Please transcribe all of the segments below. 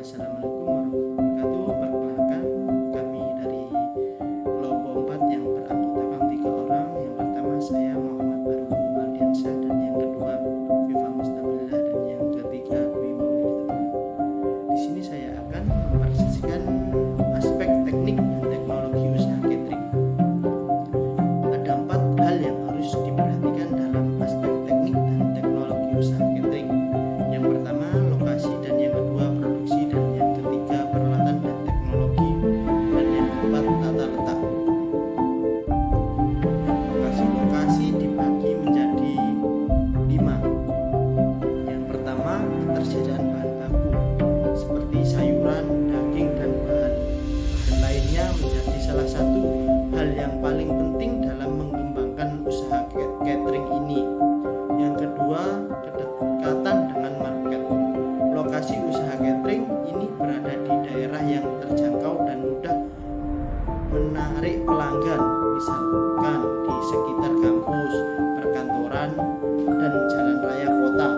Assalamualaikum warahmatullahi wabarakatuh. Perkenalkan, kami dari kelompok 4 yang beranggotakan 3 orang. Yang pertama saya Muhammad Baru Aldiansyah, dan yang kedua Viva Mustabilillah, dan yang ketiga Dwi Maulid. Di sini saya akan mempresentasikan aspek teknik dan teknologi usaha catering. Ada 4 hal yang harus diperhatikan dalam aspek teknik dan teknologi usaha catering. Yang pertama lokasi, dan yang kedua produksi, dan yang ketiga peralatan dan teknologi, dan yang keempat tata letak. Lokasi dibagi menjadi 5. Yang pertama, ketersediaan bahan baku seperti sayuran, daging, dan bahan lainnya menjadi salah satu hal yang paling penting dalam mengembangkan usaha catering ini. Yang kedua, kedekatan dengan market. Lokasi usaha catering ini berada di daerah yang terjangkau dan mudah menarik pelanggan, misalkan di sekitar kampus, perkantoran, dan jalan raya kota.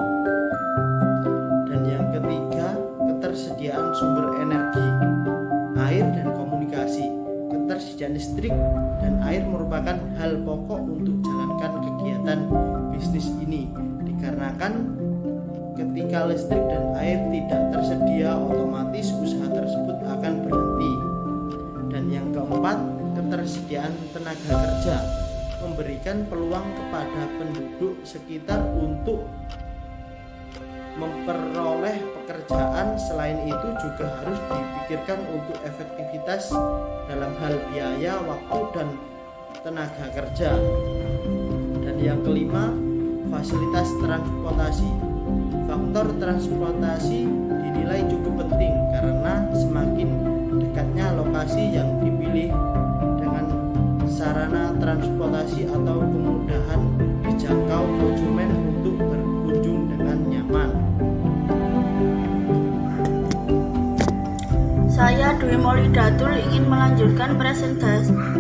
Dan yang ketiga, ketersediaan sumber energi, air, dan komunikasi. Ketersediaan listrik dan air merupakan hal pokok untuk jalankan kegiatan bisnis ini, dikarenakan ketika listrik dan air tidak tersedia, otomatis usaha tersebut akan berhenti. Dan yang keempat, ketersediaan tenaga kerja, memberikan peluang kepada penduduk sekitar untuk memperoleh pekerjaan. Selain itu juga harus dipikirkan untuk efektivitas dalam hal biaya, waktu, dan tenaga kerja. Dan yang kelima, fasilitas transportasi. Faktor transportasi dinilai cukup penting karena semakin dekatnya lokasi yang dipilih dengan sarana transportasi atau kemudahan dijangkau konsumen untuk berkunjung dengan nyaman. Saya Dwi Maulidatul ingin melanjutkan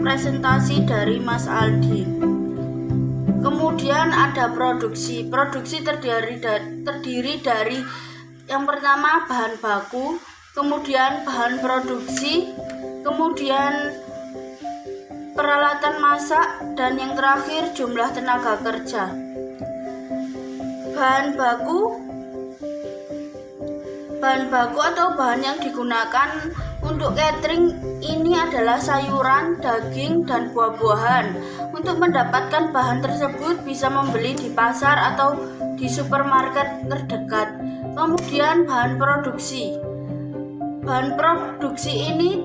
presentasi dari Mas Aldi. Kemudian ada produksi. Produksi terdiri dari yang pertama bahan baku, kemudian bahan produksi, kemudian peralatan masak, dan yang terakhir jumlah tenaga kerja. Bahan baku atau bahan yang digunakan untuk catering ini adalah sayuran, daging, dan buah-buahan. Untuk mendapatkan bahan tersebut bisa membeli di pasar atau di supermarket terdekat. Kemudian bahan produksi. Bahan produksi ini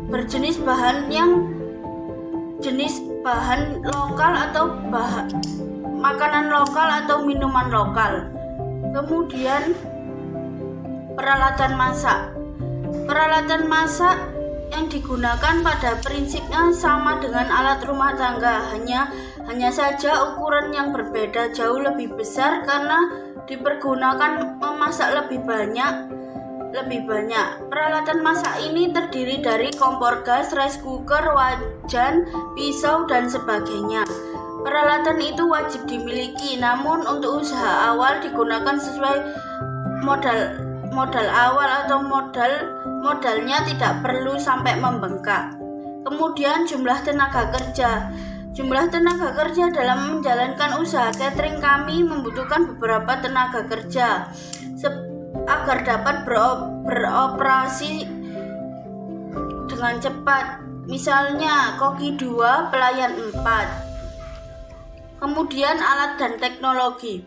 berjenis bahan yang jenis bahan lokal atau makanan lokal atau minuman lokal. Kemudian peralatan masak. Peralatan masak yang digunakan pada prinsipnya sama dengan alat rumah tangga, hanya saja ukuran yang berbeda, jauh lebih besar karena dipergunakan memasak lebih banyak. Peralatan masak ini terdiri dari kompor gas, rice cooker, wajan, pisau, dan sebagainya. Peralatan itu wajib dimiliki, namun untuk usaha awal digunakan sesuai modal awal atau modalnya tidak perlu sampai membengkak. Kemudian jumlah tenaga kerja. Jumlah tenaga kerja dalam menjalankan usaha catering kami membutuhkan beberapa tenaga kerja agar dapat beroperasi dengan cepat. Misalnya koki 2, pelayan 4. Kemudian alat dan teknologi.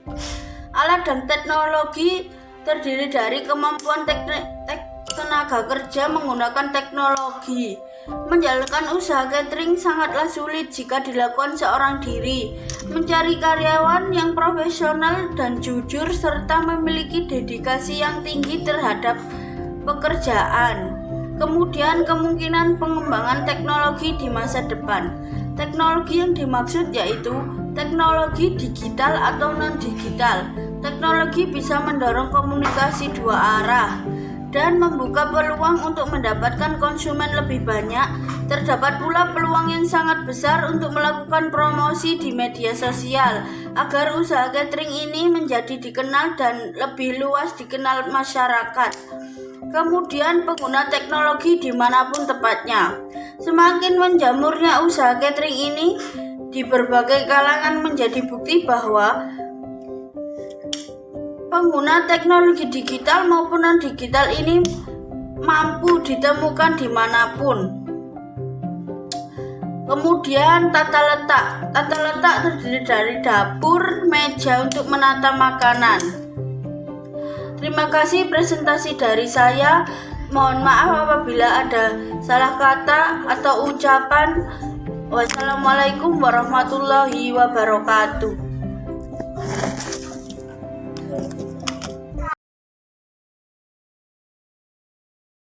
Alat dan teknologi terdiri dari kemampuan tenaga kerja menggunakan teknologi. Menjalankan usaha catering sangatlah sulit jika dilakukan seorang diri. Mencari karyawan yang profesional dan jujur serta memiliki dedikasi yang tinggi terhadap pekerjaan. Kemudian kemungkinan pengembangan teknologi di masa depan. Teknologi yang dimaksud yaitu teknologi digital atau non-digital. Teknologi bisa mendorong komunikasi dua arah dan membuka peluang untuk mendapatkan konsumen lebih banyak. Terdapat pula peluang yang sangat besar untuk melakukan promosi di media sosial agar usaha catering ini menjadi dikenal dan lebih luas dikenal masyarakat. Kemudian pengguna teknologi dimanapun tepatnya. Semakin menjamurnya usaha catering ini di berbagai kalangan menjadi bukti bahwa pengguna teknologi digital maupun non-digital ini mampu ditemukan dimanapun. Kemudian tata letak. Tata letak terdiri dari dapur, meja untuk menata makanan. Terima kasih presentasi dari saya. Mohon maaf apabila ada salah kata atau ucapan. Wassalamualaikum warahmatullahi wabarakatuh.